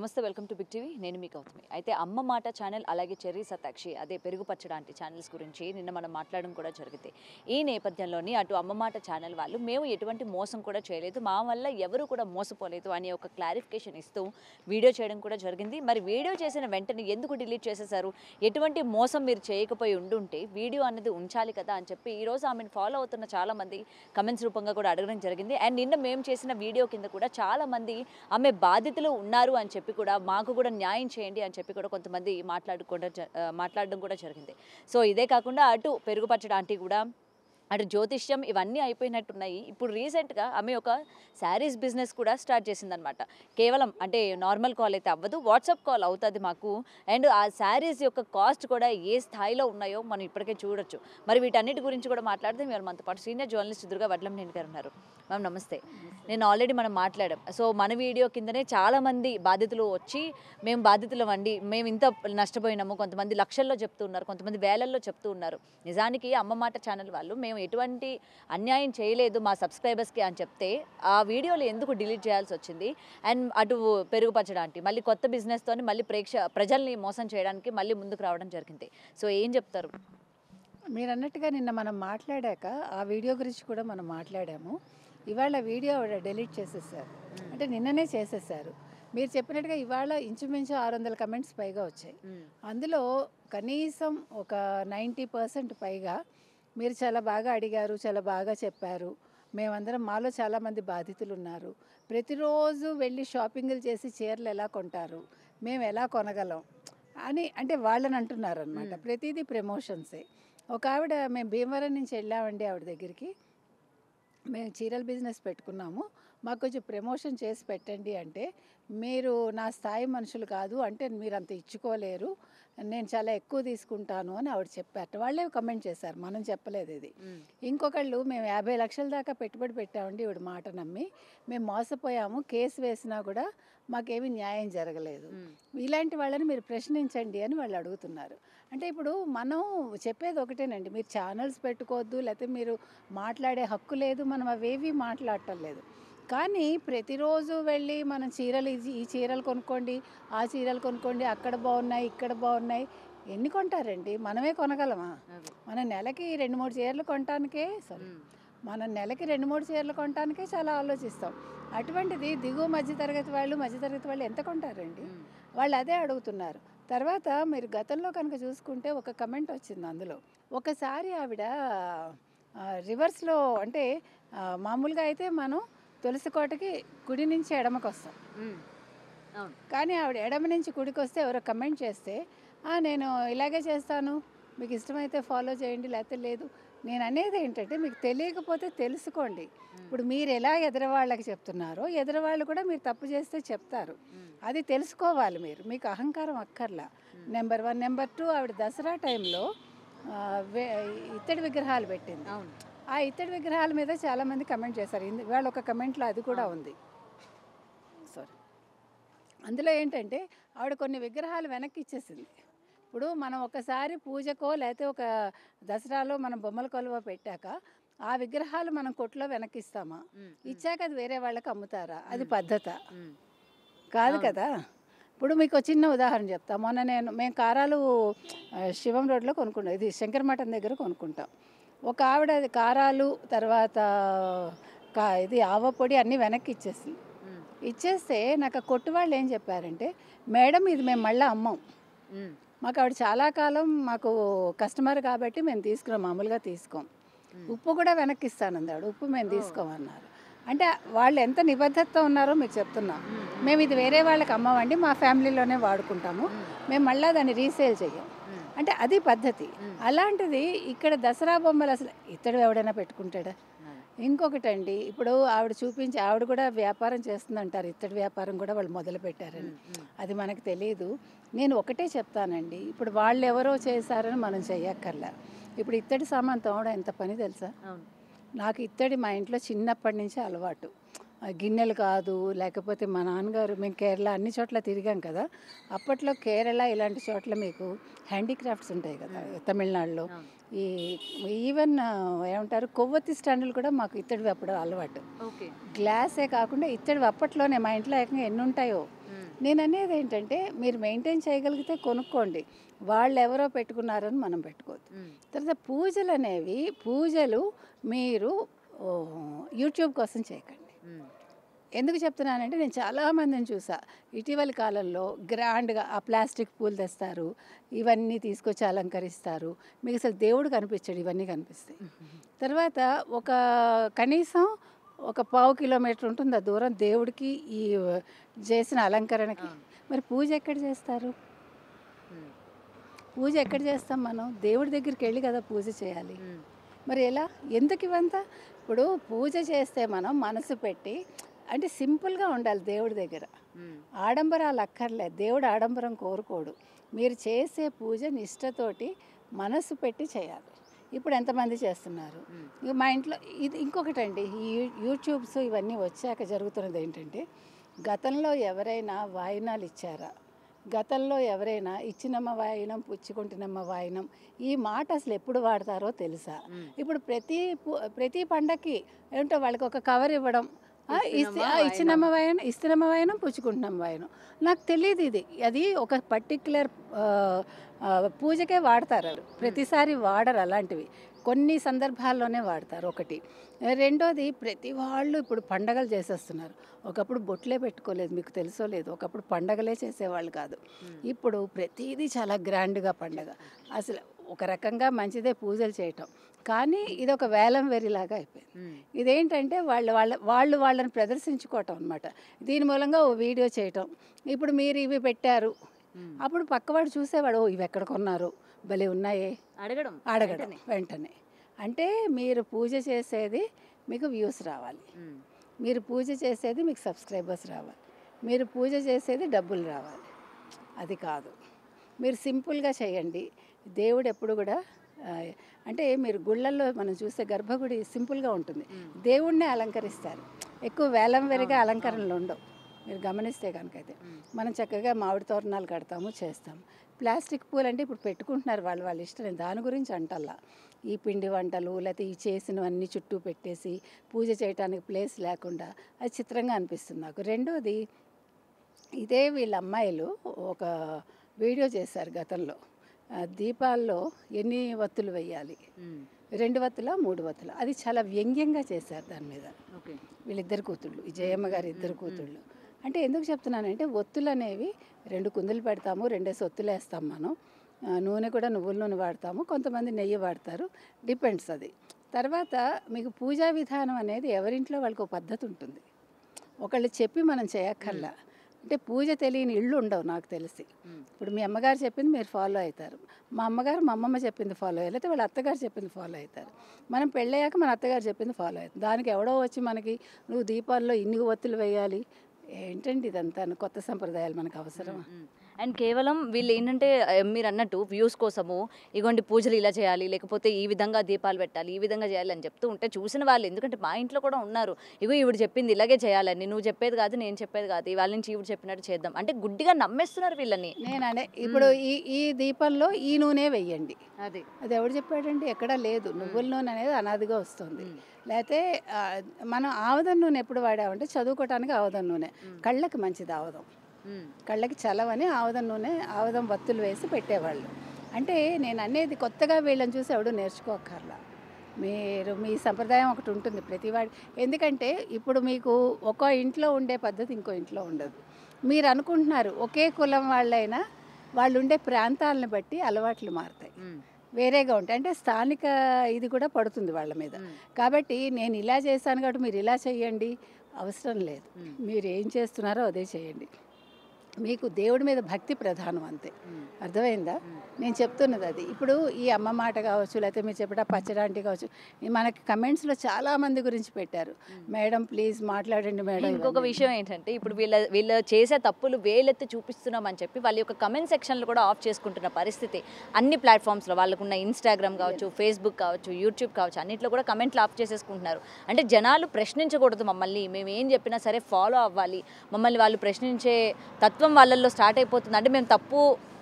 నమస్తే, welcome to big TV. నేను మీ గౌతమి. అయితే అమ్మ మాట ఛానల్ అలాగే చెర్రీ సతాక్షి అదే పెరుగు పచ్చడాంటి ఛానల్స్ గురించి నిన్న మనం మాట్లాడడం కూడా జరిగింది. ఈ నేపథ్యంలోని అటు అమ్మ మాట ఛానల్ వాళ్ళు మేము ఎటువంటి మోసం కూడా చేయలేదు, మా వల్ల ఎవరు కూడా మోసపోలేదు అని ఒక క్లారిఫికేషన్ ఇస్తూ వీడియో చేయడం కూడా జరిగింది. మరి వీడియో చేసిన వెంటనే ఎందుకు డిలీట్ చేసేశారు, ఎటువంటి మోసం మీరు చేయకపోయి ఉండుంటే వీడియో అనేది ఉంచాలి కదా అని చెప్పి ఈరోజు ఆమెను ఫాలో అవుతున్న చాలామంది కమెంట్స్ రూపంగా కూడా అడగడం జరిగింది. అండ్ నిన్న మేము చేసిన వీడియో కింద కూడా చాలామంది ఆమె బాధితులు ఉన్నారు అని చెప్పి కూడా మాకు కూడా న్యాయం చేయండి అని చెప్పి కూడా కొంతమంది మాట్లాడడం కూడా జరిగింది. సో ఇదే కాకుండా అటు పెరుగు పచ్చడి ఆంటీ కూడా అటు జ్యోతిష్యం ఇవన్నీ అయిపోయినట్టున్నాయి. ఇప్పుడు రీసెంట్గా ఆమె ఒక శారీస్ బిజినెస్ కూడా స్టార్ట్ చేసిందనమాట. కేవలం అంటే నార్మల్ కాల్ అయితే అవ్వదు, వాట్సాప్ కాల్ అవుతుంది మాకు. అండ్ ఆ శారీస్ యొక్క కాస్ట్ కూడా ఏ స్థాయిలో ఉన్నాయో మనం ఇప్పటికే చూడొచ్చు. మరి వీటన్నిటి గురించి కూడా మాట్లాడితే మీరు మనతో పాటు సీనియర్ జర్నలిస్ట్ దుర్గా వడ్లంనేని గారు ఉన్నారు. మ్యామ్ నమస్తే. నేను ఆల్రెడీ మనం మాట్లాడాం. సో మన వీడియో కిందనే చాలామంది బాధితులు వచ్చి మేము బాధితులం అండి, మేము ఇంత నష్టపోయినాము, కొంతమంది లక్షల్లో చెప్తూ ఉన్నారు, కొంతమంది వేలల్లో చెప్తూ ఉన్నారు. నిజానికి అమ్మ మాట ఛానల్ వాళ్ళు మేము ఎటువంటి అన్యాయం చేయలేదు మా సబ్స్క్రైబర్స్కి అని చెప్తే ఆ వీడియోలు ఎందుకు డిలీట్ చేయాల్సి వచ్చింది? అండ్ అటు పెరుగు పచ్చడానికి మళ్ళీ కొత్త బిజినెస్తో మళ్ళీ ప్రజల్ని మోసం చేయడానికి మళ్ళీ ముందుకు రావడం జరిగింది. సో ఏం చెప్తారు? మీరు అన్నట్టుగా నిన్న మనం మాట్లాడాక ఆ వీడియో గురించి కూడా మనం మాట్లాడాము. ఇవాళ వీడియో డిలీట్ చేసేసారు, అంటే నిన్ననే చేసేసారు. మీరు చెప్పినట్టుగా ఇవాళ ఇంచుమించు 600 కమెంట్స్ పైగా వచ్చాయి. అందులో కనీసం ఒక 90% పైగా మీరు చాలా బాగా అడిగారు, చాలా బాగా చెప్పారు, మేమందరం మాలో చాలామంది బాధితులు ఉన్నారు, ప్రతిరోజు వెళ్ళి షాపింగ్లు చేసి చీరలు ఎలా కొంటారు, మేము ఎలా కొనగలం అని అంటే వాళ్ళని అంటున్నారు అనమాట. ప్రతిదీ ప్రమోషన్సే. ఒక ఆవిడ మేము భీమవరం నుంచి వెళ్ళామండి, ఆవిడ దగ్గరికి మేము చీరల బిజినెస్ పెట్టుకున్నాము, మాకు కొంచెం ప్రమోషన్ చేసి పెట్టండి అంటే, మీరు నా స్థాయి మనుషులు కాదు, అంటే మీరు అంత ఇచ్చుకోలేరు, నేను చాలా ఎక్కువ తీసుకుంటాను అని ఆవిడ చెప్పారు. వాళ్ళే కమెంట్ చేశారు, మనం చెప్పలేదు ఇది. ఇంకొకళ్ళు మేము 50 లక్షల దాకా పెట్టుబడి పెట్టామండి, ఇవిడ మాట నమ్మి మేము మోసపోయాము, కేసు వేసినా కూడా మాకేమీ న్యాయం జరగలేదు, ఇలాంటి వాళ్ళని మీరు ప్రశ్నించండి అని వాళ్ళు అడుగుతున్నారు. అంటే ఇప్పుడు మనం చెప్పేది ఒకటేనండి, మీరు ఛానల్స్ పెట్టుకోవద్దు, లేకపోతే మీరు మాట్లాడే హక్కు లేదు, మనం అవేవి మాట్లాడటం లేదు. కానీ ప్రతిరోజు వెళ్ళి మనం చీరలు ఈ చీరలు కొనుక్కోండి, ఆ చీరలు కొనుక్కోండి, అక్కడ బాగున్నాయి, ఇక్కడ బాగున్నాయి, ఎన్ని కొంటారండి? మనమే కొనగలమా? మన నెలకి 2-3 చీరలు కొనటానికే మనం నెలకి 2-3 చీరలు కొనటానికే చాలా ఆలోచిస్తాం. అటువంటిది దిగువ మధ్యతరగతి వాళ్ళు ఎంత కొంటారండి? వాళ్ళు అదే అడుగుతున్నారు. తర్వాత మీరు గతంలో కనుక చూసుకుంటే ఒక కమెంట్ వచ్చింది అందులో. ఒకసారి ఆవిడ రివర్స్లో అంటే మామూలుగా అయితే మనం తులసి కోటకి కుడి నుంచి ఎడమకు వస్తాం, కానీ ఆవిడ ఎడమ నుంచి కుడికి వస్తే ఎవరో కమెంట్ చేస్తే నేను ఇలాగే చేస్తాను, మీకు ఇష్టమైతే ఫాలో చేయండి, లేకపోతే లేదు. నేను అనేది ఏంటంటే, మీకు తెలియకపోతే తెలుసుకోండి. ఇప్పుడు మీరు ఎలా ఎదురవాళ్ళకి చెప్తున్నారో ఎదురవాళ్ళు కూడా మీరు తప్పు చేస్తే చెప్తారు, అది తెలుసుకోవాలి మీరు, మీకు అహంకారం అక్కర్లా. నెంబర్ 1. నెంబర్ 2, ఆవిడ దసరా టైంలో ఇత్తడి విగ్రహాలు పెట్టింది. ఆ ఇత్తడి విగ్రహాల మీద చాలామంది కమెంట్ చేశారు. ఇవాళ ఒక కమెంట్లో అది కూడా ఉంది. అందులో ఏంటంటే ఆవిడ కొన్ని విగ్రహాలు వెనక్కి ఇచ్చేసింది. ఇప్పుడు మనం ఒకసారి పూజకో లేకపోతే ఒక దసరాలో మనం బొమ్మల కొలువ పెట్టాక ఆ విగ్రహాలు మనం కొట్లో వెనక్కిస్తామా? ఇచ్చాక అది వేరే వాళ్ళకి అమ్ముతారా? అది పద్ధత కాదు కదా. ఇప్పుడు మీకు చిన్న ఉదాహరణ చెప్తా. మొన్న మేము కారాలు శివం రోడ్లో కొనుక్కుంటాం, ఇది శంకర మఠం దగ్గర కొనుక్కుంటాం. ఒక ఆవిడ అది కారాలు తర్వాత ఇది ఆవ పొడి అన్నీ వెనక్కి ఇచ్చేసింది. ఇచ్చేస్తే నాకు ఆ కొట్టు వాళ్ళు ఏం చెప్పారంటే, మేడం ఇది మేము మళ్ళీ అమ్మాం, మాకు ఆవిడ చాలా కాలం మాకు కస్టమర్ కాబట్టి మేము తీసుకున్నాం, మామూలుగా తీసుకోం, ఉప్పు కూడా వెనక్కి ఇస్తానంది ఆవిడ, ఉప్పు మేము తీసుకోమన్నారు. అంటే వాళ్ళు ఎంత నిబద్ధతతో ఉన్నారో మీకు చెప్తున్నాం. మేము ఇది వేరే వాళ్ళకి అమ్మమండి, మా ఫ్యామిలీలోనే వాడుకుంటాము, మేము మళ్ళీ దాన్ని రీసేల్ చెయ్యం అంటే అది పద్ధతి. అలాంటిది ఇక్కడ దసరా బొమ్మలు అసలు ఇతడు ఎవడైనా పెట్టుకుంటాడా? ఇంకొకటండి, ఇప్పుడు ఆవిడ చూపించి ఆవిడ కూడా వ్యాపారం చేస్తుందంటారు, ఇత్తడి వ్యాపారం కూడా వాళ్ళు మొదలు పెట్టారని, అది మనకు తెలియదు. నేను ఒకటే చెప్తానండి, ఇప్పుడు వాళ్ళు ఎవరో చేశారని మనం చెయ్యక్కర్లా. ఇప్పుడు ఇత్తడి సామాన్ తోమడం ఎంత పని తెలుసా? నాకు ఇత్తడి మా ఇంట్లో చిన్నప్పటి నుంచి అలవాటు. గిన్నెలు కాదు, లేకపోతే మా నాన్నగారు, మేము కేరళ అన్ని చోట్ల తిరిగాం కదా, అప్పట్లో కేరళ ఇలాంటి చోట్ల మీకు హ్యాండీక్రాఫ్ట్స్ ఉంటాయి కదా, తమిళనాడులో ఈవెన్ ఏమంటారు కొవ్వొత్తి స్టాండ్లు కూడా మాకు ఇత్తడివి అప్పుడు అలవాటు. గ్లాసే కాకుండా ఇత్తడివి అప్పట్లోనే మా ఇంట్లో ఏకంగా ఎన్ని ఉంటాయో. నేను అనేది ఏంటంటే మీరు మెయింటైన్ చేయగలిగితే కొనుక్కోండి, వాళ్ళు ఎవరో పెట్టుకున్నారని మనం పెట్టుకోవద్దు. తర్వాత పూజలు మీరు యూట్యూబ్ కోసం చేయకండి. ఎందుకు చెప్తున్నానంటే నేను చాలామందిని చూసా ఇటీవలి కాలంలో గ్రాండ్గా ఆ ప్లాస్టిక్ పూలు తెస్తారు, ఇవన్నీ తీసుకొచ్చి అలంకరిస్తారు, మీకు అసలు దేవుడు కనిపించాడు, ఇవన్నీ కనిపిస్తాయి. తర్వాత కనీసం ఒక 1/2 కిలోమీటర్ ఉంటుంది ఆ దూరం దేవుడికి ఈ చేసిన అలంకరణకి. మరి పూజ ఎక్కడ చేస్తారు? పూజ ఎక్కడ చేస్తాం మనం? దేవుడి దగ్గరికి వెళ్ళి కదా పూజ చేయాలి. మరి ఎలా? ఎందుకు ఇవంతా? ఇప్పుడు పూజ చేస్తే మనం మనసు పెట్టి, అంటే సింపుల్గా ఉండాలి దేవుడి దగ్గర. ఆడంబరాలు అక్కర్లేదు, దేవుడు ఆడంబరం కోరుకోడు. మీరు చేసే పూజ నిష్టతోటి మనసు పెట్టి చేయాలి. ఇప్పుడు ఎంతమంది చేస్తున్నారు? ఇక మా ఇంట్లో ఇది ఇంకొకటండి, ఈ యూట్యూబ్స్ ఇవన్నీ వచ్చాక జరుగుతున్నది ఏంటంటే, గతంలో ఎవరైనా వాయినాలు ఇచ్చారా? గతంలో ఎవరైనా ఇచ్చినమ్మ వాయినం పుచ్చుకుంటున్నమ్మ వాయినం ఈ మాట అసలు ఎప్పుడు వాడతారో తెలుసా? ఇప్పుడు ప్రతి పండగకి ఏంటో వాళ్ళకి ఒక కవర్ ఇవ్వడం, ఇస్తున్నమ్మ వాయనం పుచ్చుకుంటున్నాం వాయనం. నాకు తెలియదు ఇది, అది ఒక పర్టిక్యులర్ పూజకే వాడతారు. ప్రతిసారి వాడరు అలాంటివి, కొన్ని సందర్భాల్లోనే వాడతారు. ఒకటి. రెండోది, ప్రతి వాళ్ళు ఇప్పుడు పండగలు చేసేస్తున్నారు. ఒకప్పుడు బొట్లే పెట్టుకోలేదు, మీకు తెలుసో లేదు. ఒకప్పుడు పండగలే చేసేవాళ్ళు కాదు. ఇప్పుడు ప్రతిదీ చాలా గ్రాండ్గా పండగ. అసలు ఒక రకంగా మంచిదే పూజలు చేయటం, కానీ ఇది ఒక వేలం వెరిలాగా అయిపోయింది. ఇదేంటంటే వాళ్ళని ప్రదర్శించుకోవటం అనమాట. దీని మూలంగా ఓ వీడియో చేయటం. ఇప్పుడు మీరు ఇవి పెట్టారు, అప్పుడు పక్కవాడు చూసేవాడు, ఓ ఇవి ఎక్కడ కొన్నారు, భలే ఉన్నాయే అడగడం వెంటనే. అంటే మీరు పూజ చేసేది మీకు వ్యూస్ రావాలి, మీరు పూజ చేసేది మీకు సబ్స్క్రైబర్స్ రావాలి, మీరు పూజ చేసేది డబ్బులు రావాలి. అది కాదు, మీరు సింపుల్గా చేయండి. దేవుడు ఎప్పుడు కూడా అంటే మీరు గుళ్ళల్లో మనం చూస్తే గర్భగుడి సింపుల్గా ఉంటుంది, దేవుణ్ణే అలంకరిస్తారు. ఎక్కువ వేలం వెరిగా అలంకరణలు ఉండవు. మీరు గమనిస్తే కనుకైతే మనం చక్కగా మామిడి తోరణాలు కడతాము, చేస్తాము. ప్లాస్టిక్ పూలు అంటే ఇప్పుడు పెట్టుకుంటున్నారు వాళ్ళ ఇష్టం, నేను దాని గురించి అంటల్లా. ఈ పిండి వంటలు లేకపోతే ఈ చేసినవన్నీ చుట్టూ పెట్టేసి పూజ చేయడానికి ప్లేస్ లేకుండా అది చిత్రంగా అనిపిస్తుంది నాకు. రెండోది, ఇదే వీళ్ళ అమ్మాయిలు ఒక వీడియో చేశారు గతంలో, దీపాల్లో ఎన్ని వత్తులు వేయాలి, 2 వత్తుల 3 వత్తుల, అది చాలా వ్యంగ్యంగా చేశారు దాని మీద. వీళ్ళిద్దరు కూతుళ్ళు, ఈ జయమ్మ గారి ఇద్దరు కూతుళ్ళు. అంటే ఎందుకు చెప్తున్నానంటే, ఒత్తులు అనేవి 2 కుందులు పెడతాము, 2 ఒత్తులు వేస్తాం మనం. నూనె కూడా నువ్వుల నూనె వాడతాము, కొంతమంది నెయ్యి వాడతారు, డిపెండ్స్ అది. తర్వాత మీకు పూజా విధానం అనేది ఎవరింట్లో వాళ్ళకి పద్ధతి ఉంటుంది, ఒకళ్ళు చెప్పి మనం చేయక్కర్లా. అంటే పూజ తెలియని ఇళ్ళు ఉండవు నాకు తెలిసి. ఇప్పుడు మీ అమ్మగారు చెప్పింది మీరు ఫాలో అవుతారు, మా అమ్మమ్మ చెప్పింది ఫాలో అయ్యారు, లేకపోతే వాళ్ళ అత్తగారు చెప్పింది ఫాలో అవుతారు. మనం పెళ్ళయ్యాక మన అత్తగారు చెప్పింది ఫాలో అవుతుంది. దానికి ఎవడో వచ్చి మనకి నువ్వు దీపాల్లో ఇన్ని ఒత్తులు వేయాలి, ఏంటండి ఇదంతా కొత్త సంప్రదాయాలు మనకు అవసరమా? అండ్ కేవలం వీళ్ళు ఏంటంటే మీరు అన్నట్టు వ్యూస్ కోసము ఇగోండి పూజలు ఇలా చేయాలి, లేకపోతే ఈ విధంగా దీపాలు పెట్టాలి, ఈ విధంగా చేయాలి అని చెప్తూ ఉంటే చూసిన వాళ్ళు, ఎందుకంటే మా ఇంట్లో కూడా ఉన్నారు, ఇగో ఈవిడ చెప్పింది ఇలాగే చేయాలని, నువ్వు చెప్పేది కాదు నేను చెప్పేది కాదు, ఇవాళ నుంచి ఈవిడ చెప్పినట్టు చేద్దాం అంటే గుడ్డిగా నమ్మేస్తున్నారు వీళ్ళని. నేనే ఇప్పుడు ఈ దీపంలో ఈ నూనె వెయ్యండి, అది ఎవడు చెప్పాడండి? ఎక్కడా లేదు. నువ్వుల నూనె అనేది అనాదిగా వస్తుంది. లేకపోతే మనం ఆవదం నూనె ఎప్పుడు వాడామంటే చదువుకోవటానికి ఆవదం నూనె, కళ్ళకి మంచిది ఆవదం, కళ్ళకి చలవని ఆవదం వత్తులు వేసి పెట్టేవాళ్ళు. అంటే నేను అనేది కొత్తగా వీళ్ళని చూసి ఎవడు నేర్చుకోక్కర్లా. మీ సంప్రదాయం ఒకటి ఉంటుంది ప్రతివాడి. ఎందుకంటే ఇప్పుడు మీకు ఒక ఇంట్లో ఉండే పద్ధతి ఇంకో ఇంట్లో ఉండదు. మీరు అనుకుంటున్నారు ఒకే కులం వాళ్ళైనా వాళ్ళు ఉండే ప్రాంతాలను బట్టి అలవాట్లు మారుతాయి, వేరేగా ఉంటాయి. అంటే స్థానిక ఇది కూడా పడుతుంది వాళ్ళ మీద. కాబట్టి నేను ఇలా చేశాను కాబట్టి మీరు ఇలా చేయండి అవసరం లేదు. మీరు ఏం చేస్తున్నారో అదే చేయండి. మీకు దేవుడి మీద భక్తి ప్రధానం, అంతే. అర్థమైందా నేను చెప్తున్నది? అది ఇప్పుడు ఈ అమ్మ మాట కావచ్చు, లేకపోతే మీరు చెప్పిన పచ్చడాంటి కావచ్చు, మనకి కమెంట్స్లో చాలామంది గురించి పెట్టారు, మేడం ప్లీజ్ మాట్లాడండి మేడం. ఇంకొక విషయం ఏంటంటే, ఇప్పుడు వీళ్ళ చేసే తప్పులు వేలెత్తి చూపిస్తున్నామని చెప్పి వాళ్ళ యొక్క కమెంట్ సెక్షన్లు కూడా ఆఫ్ చేసుకుంటున్న పరిస్థితి అన్ని ప్లాట్ఫామ్స్లో. వాళ్ళకున్న ఇన్స్టాగ్రామ్ కావచ్చు, ఫేస్బుక్ కావచ్చు, యూట్యూబ్ కావచ్చు, అన్నింటిలో కూడా కమెంట్లు ఆఫ్ చేసేసుకుంటున్నారు. అంటే జనాలు ప్రశ్నించకూడదు మమ్మల్ని, మేము ఏం చెప్పినా సరే ఫాలో అవ్వాలి, మమ్మల్ని వాళ్ళు ప్రశ్నించే తత్వం కటుత్వం వాళ్ళల్లో స్టార్ట్ అయిపోతుంది. అంటే మేము తప్పు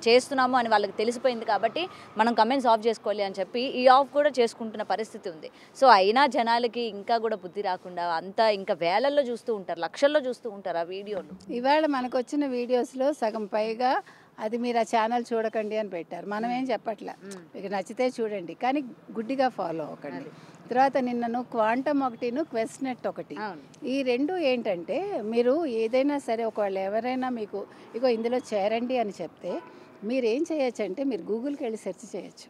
చేస్తున్నాము అని వాళ్ళకి తెలిసిపోయింది కాబట్టి మనం కమెంట్స్ ఆఫ్ చేసుకోవాలి అని చెప్పి ఈ ఆఫ్ కూడా చేసుకుంటున్న పరిస్థితి ఉంది. సో అయినా జనాలకి ఇంకా కూడా బుద్ధి రాకుండా అంతా ఇంకా వేలల్లో చూస్తూ ఉంటారు, లక్షల్లో చూస్తూ ఉంటారు ఆ వీడియోలు. ఇవాళ మనకు వచ్చిన వీడియోస్లో సగం పైగా అది మీరు ఆ ఛానల్ చూడకండి అని పెట్టారు. మనం ఏం చెప్పట్లే, మీకు నచ్చితే చూడండి కానీ గుడ్డిగా ఫాలో అవ్వకండి. తర్వాత నిన్నను క్వాంటమ్ ఒకటిను క్వెస్ట్నెట్ ఒకటి, ఈ రెండు ఏంటంటే మీరు ఏదైనా సరే ఒకవేళ ఎవరైనా మీకు ఇగో ఇందులో చేరండి అని చెప్తే మీరు ఏం చేయొచ్చు అంటే మీరు గూగుల్కి వెళ్ళి సెర్చ్ చేయొచ్చు.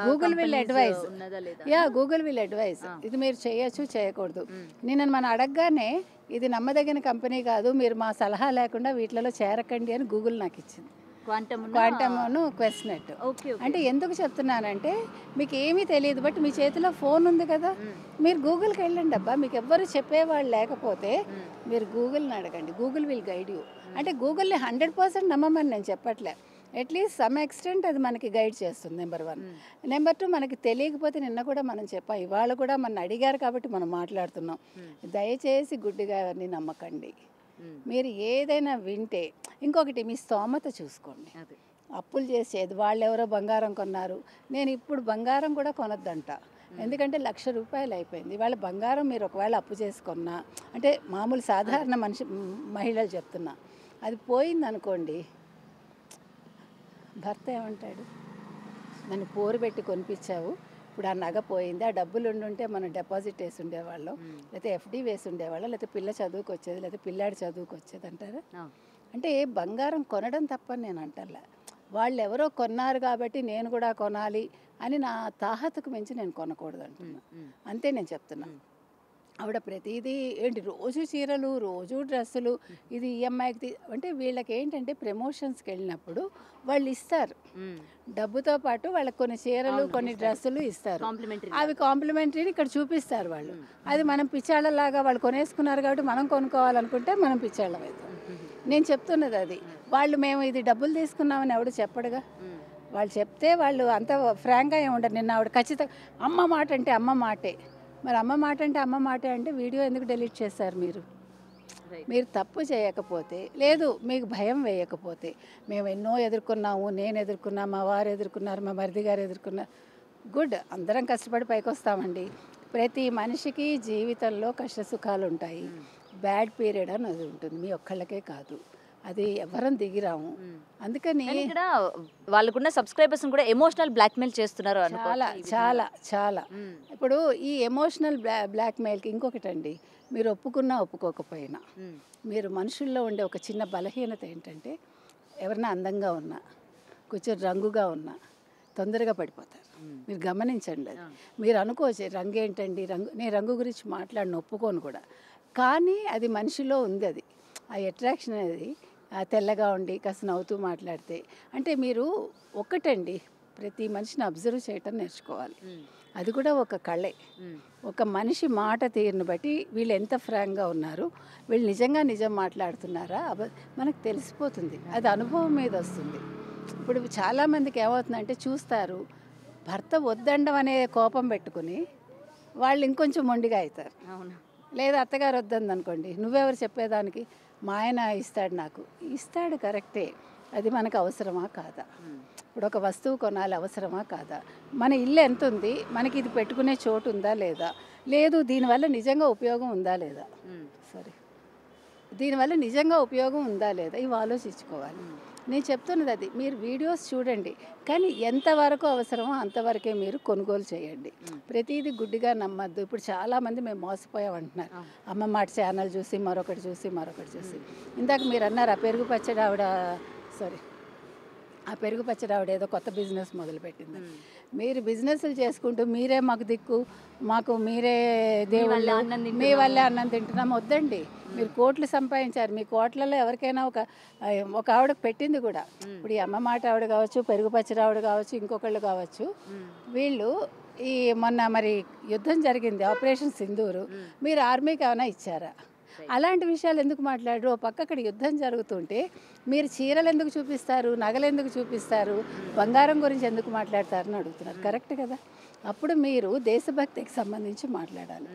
Google will advise, Google will advise ఇది మీరు చేయొచ్చు చేయకూడదు. నిన్న మనం అడగగానే ఇది నమ్మదగిన కంపెనీ కాదు, మీరు మా సలహా లేకుండా వీటిలో చేరకండి అని గూగుల్ నాకు ఇచ్చింది. క్వాంటమ్ను క్వెస్ట్నెట్ అంటే ఎందుకు చెప్తున్నానంటే మీకు ఏమీ తెలియదు బట్ మీ చేతిలో ఫోన్ ఉంది కదా, మీరు గూగుల్కి వెళ్ళండి అబ్బా. మీకు ఎవ్వరు చెప్పేవాళ్ళు లేకపోతే మీరు గూగుల్ని అడగండి, గూగుల్ విల్ గైడ్ యూ. అంటే గూగుల్ని 100% నమ్మమని నేను చెప్పట్లే, అట్లీస్ట్ సమ్ ఎక్స్టెంట్ అది మనకి గైడ్ చేస్తుంది. నెంబర్ 1. నెంబర్ 2 మనకి తెలియకపోతే నిన్న కూడా మనం చెప్పాం, ఇవాళ కూడా మన అడిగారు కాబట్టి మనం మాట్లాడుతున్నాం. దయచేసి గుడ్డిగా ఎవరిని నమ్మకండి. మీరు ఏదైనా వింటే ఇంకొకటి మీ స్తోమత చూసుకోండి. అప్పులు చేసేది వాళ్ళు ఎవరో బంగారం కొన్నారు, నేను ఇప్పుడు బంగారం కూడా కొనొద్దంట. ఎందుకంటే ₹1,00,000 అయిపోయింది. వాళ్ళ బంగారం మీరు ఒకవేళ అప్పు చేసుకున్నా అంటే మామూలు సాధారణ మహిళలు చెప్తున్నా, అది పోయింది అనుకోండి, భర్త ఏమంటాడు, నన్ను పోరు పెట్టి కొనిపించావు, ఇప్పుడు ఆ నగ పోయింది, ఆ డబ్బులు ఉండుంటే మనం డిపాజిట్ వేసి ఉండేవాళ్ళం, లేకపోతే ఎఫ్డి వేసి ఉండేవాళ్ళం, లేకపోతే పిల్ల చదువుకు వచ్చేది, లేకపోతే పిల్లాడి చదువుకు వచ్చేది అంటారా. అంటే బంగారం కొనడం తప్పని నేను అంటలే, వాళ్ళు ఎవరో కొన్నారు కాబట్టి నేను కూడా కొనాలి అని నా తాహతకు మించి నేను కొనకూడదు అంటున్నా, అంతే నేను చెప్తున్నా. ఆవిడ ప్రతిదీ ఏంటి రోజు చీరలు రోజు డ్రెస్సులు, ఇది ఈఎంఐకి అంటే వీళ్ళకి ఏంటంటే ప్రమోషన్స్కి వెళ్ళినప్పుడు వాళ్ళు ఇస్తారు డబ్బుతో పాటు వాళ్ళకి కొన్ని చీరలు కొన్ని డ్రెస్సులు ఇస్తారు, అవి కాంప్లిమెంటరీని ఇక్కడ చూపిస్తారు వాళ్ళు. అది మనం పిచ్చాళ్ళలాగా వాళ్ళు కొనేసుకున్నారు కాబట్టి మనం కొనుక్కోవాలనుకుంటే మనం పిచ్చాళ్ళం అవుతాం. నేను చెప్తున్నది అది, వాళ్ళు మేము ఇది డబ్బులు తీసుకున్నామని ఎవడు చెప్పడుగా, వాళ్ళు చెప్తే వాళ్ళు అంత ఫ్రాంక్గా ఏమి ఉండరు. నిన్న ఆవిడ ఖచ్చితంగా అమ్మ మాట అంటే అమ్మ మాటే, మరి అమ్మ మాట అంటే అమ్మ మాటే అంటే వీడియో ఎందుకు డిలీట్ చేశారు మీరు? మీరు తప్పు చేయకపోతే, లేదు మీకు భయం వేయకపోతే, మేము ఎన్నో ఎదుర్కొన్నాము, నేను ఎదుర్కొన్నా, మా వారు ఎదుర్కొన్నారు, మా మరిది గారు ఎదుర్కొన్నారు, గుడ్, అందరం కష్టపడి పైకి వస్తామండి. ప్రతి మనిషికి జీవితంలో కష్ట సుఖాలు ఉంటాయి, బ్యాడ్ పీరియడ్ అని అది ఉంటుంది, మీ ఒక్కళ్ళకే కాదు, అది ఎవరం దిగిరాము. అందుకని ఇక్కడ వాళ్ళకున్న సబ్స్క్రైబర్స్ కూడా ఎమోషనల్ బ్లాక్మెయిల్ చేస్తున్నారు. చాలా చాలా చాలా ఇప్పుడు ఈ ఎమోషనల్ బ్లాక్మెయిల్కి ఇంకొకటండి, మీరు ఒప్పుకున్నా ఒప్పుకోకపోయినా మీరు మనుషుల్లో ఉండే ఒక చిన్న బలహీనత ఏంటంటే, ఎవరైనా అందంగా ఉన్నా కొంచెం రంగుగా ఉన్నా తొందరగా పడిపోతారు. మీరు గమనించండి, అది మీరు అనుకోవచ్చు రంగు ఏంటండి, నేను రంగు గురించి మాట్లాడిన ఒప్పుకోను కూడా, కానీ అది మనిషిలో ఉంది, అది ఆ అట్రాక్షన్ అనేది తెల్లగా ఉండి కాస్త నవ్వుతూ మాట్లాడితే. అంటే మీరు ఒక్కటండి, ప్రతి మనిషిని అబ్జర్వ్ చేయటం నేర్చుకోవాలి, అది కూడా ఒక కళే. ఒక మనిషి మాట తీరుని బట్టి వీళ్ళు ఎంత ఫ్రాంక్గా ఉన్నారు, వీళ్ళు నిజంగా నిజం మాట్లాడుతున్నారా మనకు తెలిసిపోతుంది, అది అనుభవం మీద వస్తుంది. ఇప్పుడు చాలామందికి ఏమవుతుందంటే చూస్తారు, భర్త వద్దండం అనే కోపం పెట్టుకుని వాళ్ళు ఇంకొంచెం మొండిగా అవుతారు. లేదా అత్తగారు వద్దంది అనుకోండి, నువ్వెవరు చెప్పేదానికి, మా ఆయన ఇస్తాడు, నాకు ఇస్తాడు కరెక్టే, అది మనకు అవసరమా కాదా? ఇప్పుడు ఒక వస్తువు కొనాలి, అవసరమా కాదా? మన ఇల్లు ఎంత ఉంది, మనకి ఇది పెట్టుకునే చోటు ఉందా లేదా, లేదు దీనివల్ల నిజంగా ఉపయోగం ఉందా లేదా, దీనివల్ల నిజంగా ఉపయోగం ఉందా లేదా, ఇవి ఆలోచించుకోవాలి. నేను చెప్తున్నది అది, మీరు వీడియోస్ చూడండి కానీ ఎంతవరకు అవసరమో అంతవరకే మీరు కొనుగోలు చేయండి, ప్రతిదీ గుడ్డిగా నమ్మద్దు. ఇప్పుడు చాలామంది మేము మోసపోయాం అంటున్నారు, అమ్మ మాట ఛానల్ చూసి మరొకటి చూసి. ఇందాక మీరు అన్నారు ఆ పెరుగు పచ్చడి ఆవిడ, ఆ పెరుగు పచ్చడి ఆవిడ ఏదో కొత్త బిజినెస్ మొదలుపెట్టింది. మీరు బిజినెస్లు చేసుకుంటూ మీరే మాకు దిక్కు, మాకు మీరే దేవుళ్ళు, మీ వల్లే అన్నం తింటున్నాము, వద్దండి. మీరు కోట్లు సంపాదించారు, మీ కోట్లలో ఎవరికైనా ఒక ఆవిడకు పెట్టింది కూడా. ఇప్పుడు ఈ అమ్మ మాట ఆవిడ కావచ్చు, పెరుగు పచ్చడి ఆవిడ కావచ్చు, ఇంకొకళ్ళు కావచ్చు, వీళ్ళు ఈ మొన్న మరి యుద్ధం జరిగింది ఆపరేషన్ సింధూరు, మీరు ఆర్మీకి ఏమైనా ఇచ్చారా? అలాంటి విషయాలు ఎందుకు మాట్లాడరు? ఓ పక్క అక్కడ యుద్ధం జరుగుతుంటే మీరు చీరలు ఎందుకు చూపిస్తారు, నగలు ఎందుకు చూపిస్తారు, బంగారం గురించి ఎందుకు మాట్లాడతారని అడుగుతున్నారు. కరెక్ట్ కదా? అప్పుడు మీరు దేశభక్తికి సంబంధించి మాట్లాడాలి.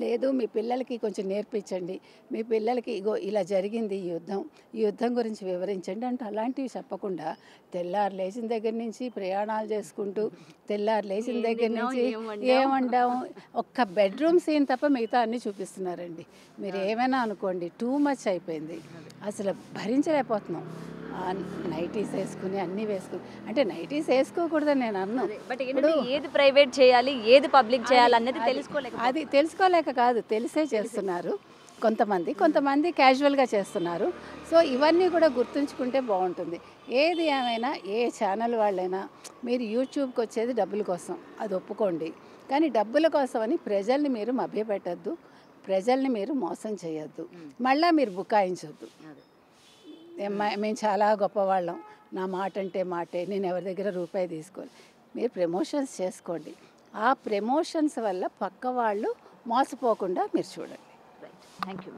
లేదు మీ పిల్లలకి కొంచెం నేర్పించండి, మీ పిల్లలకి ఇగో ఇలా జరిగింది ఈ యుద్ధం గురించి వివరించండి అంటే అలాంటివి చెప్పకుండా తెల్లారు లేచిన దగ్గర నుంచి ప్రయాణాలు చేసుకుంటూ తెల్లారు లేచిన దగ్గర నుంచి ఏం వండాము ఒక్క బెడ్రూమ్ సీన్ తప్ప మిగతా అన్నీ చూపిస్తున్నారండి. మీరు ఏమైనా అనుకోండి, టూ మచ్ అయిపోయింది, అసలు భరించలేకపోతున్నాం. నైటీస్ వేసుకుని అన్నీ వేసుకుని, అంటే నైటీస్ వేసుకోకూడదని నేను అన్నాను. బట్ ఏంటంటే ఏది ప్రైవేట్ చేయాలి ఏది పబ్లిక్ చేయాలి అన్నది తెలుసుకోలేక అది తెలుసుకోలేక కాదు, తెలిసే చేస్తున్నారు కొంతమంది క్యాజువల్గా చేస్తున్నారు. సో ఇవన్నీ కూడా గుర్తుంచుకుంటే బాగుంటుంది. ఏది ఏమైనా ఏ ఛానల్ వాళ్ళైనా మీరు యూట్యూబ్కి వచ్చేది డబ్బుల కోసం, అది ఒప్పుకోండి. కానీ డబ్బుల కోసం అని ప్రజల్ని మీరు మభ్యపెట్టద్దు, ప్రజల్ని మీరు మోసం చేయొద్దు, మళ్ళీ మీరు బుకాయించొద్దు. మేము చాలా గొప్పవాళ్ళం, నా మాట అంటే మాటే, నేను ఎవరి దగ్గర రూపాయి తీసుకోవాలి. మీరు ప్రమోషన్స్ చేసుకోండి, ఆ ప్రమోషన్స్ వల్ల పక్క వాళ్ళు మోసపోకుండా మీరు చూడండి. Thank you.